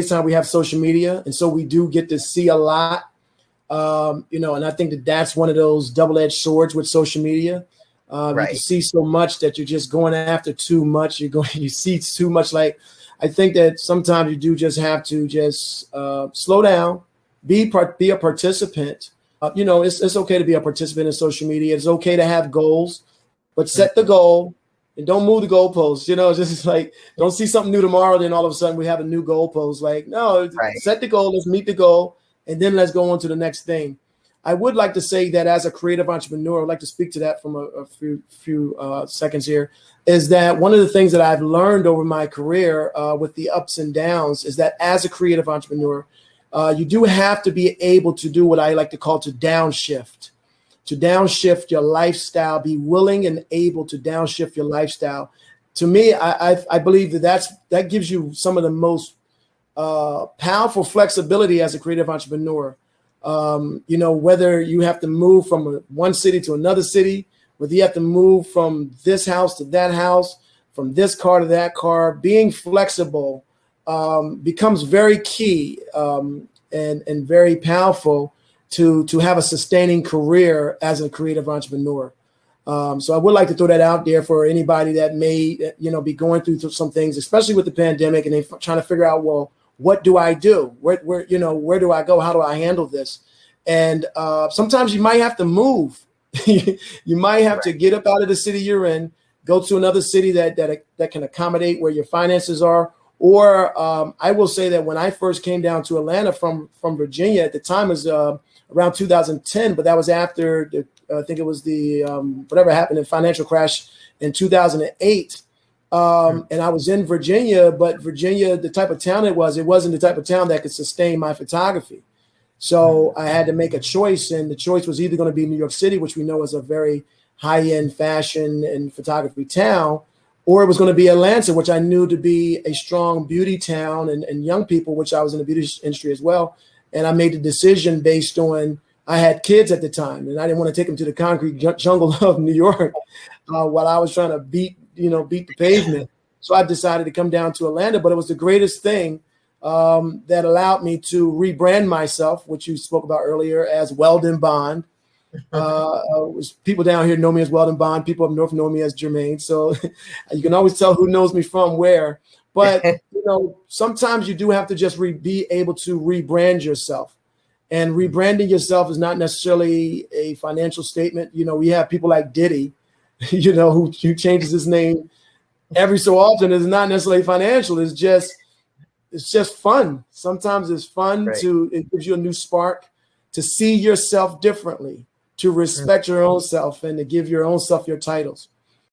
time we have social media, and so we do get to see a lot. And I think that that's one of those double-edged swords with social media. You can see so much that you're just going after too much. You see too much. Like, I think that sometimes you do just have to just slow down, be a participant. It's okay to be a participant in social media. It's okay to have goals, but set the goal and don't move the goalposts. Just like, don't see something new tomorrow, then all of a sudden we have a new goalpost. Like, no, set the goal, let's meet the goal, and then let's go on to the next thing. I would like to say that as a creative entrepreneur, I'd like to speak to that from a few seconds here, is that one of the things that I've learned over my career with the ups and downs is that as a creative entrepreneur, you do have to be able to do what I like to call to downshift your lifestyle, be willing and able to downshift your lifestyle. To me, I believe that gives you some of the most powerful flexibility as a creative entrepreneur. Whether you have to move from one city to another city, whether you have to move from this house to that house, from this car to that car, being flexible becomes very key and very powerful to have a sustaining career as a creative entrepreneur. So I would like to throw that out there for anybody that may, be going through some things, especially with the pandemic, and they're trying to figure out, well, what do I do? Where do I go? How do I handle this? And sometimes you might have to move. You might have to get up out of the city you're in, go to another city that can accommodate where your finances are. Or I will say that when I first came down to Atlanta from Virginia, at the time was around 2010, but that was after I think it was the whatever happened in financial crash in 2008. And I was in Virginia, but Virginia, the type of town it wasn't the type of town that could sustain my photography. So I had to make a choice, and the choice was either going to be New York City, which we know is a very high-end fashion and photography town, or it was going to be Atlanta, which I knew to be a strong beauty town and young people, which I was in the beauty industry as well. And I made the decision based on, I had kids at the time, and I didn't want to take them to the concrete jungle of New York while I was trying to beat the pavement. So I decided to come down to Atlanta, but it was the greatest thing that allowed me to rebrand myself, which you spoke about earlier, as Weldon Bond. People down here know me as Weldon Bond. People up north know me as Jermaine. So you can always tell who knows me from where. But sometimes you do have to just be able to rebrand yourself. And rebranding yourself is not necessarily a financial statement. We have people like Diddy, who changes his name every so often. It's not necessarily financial. It's just fun. Sometimes it's fun it gives you a new spark to see yourself differently, to respect your own self, and to give your own self your titles.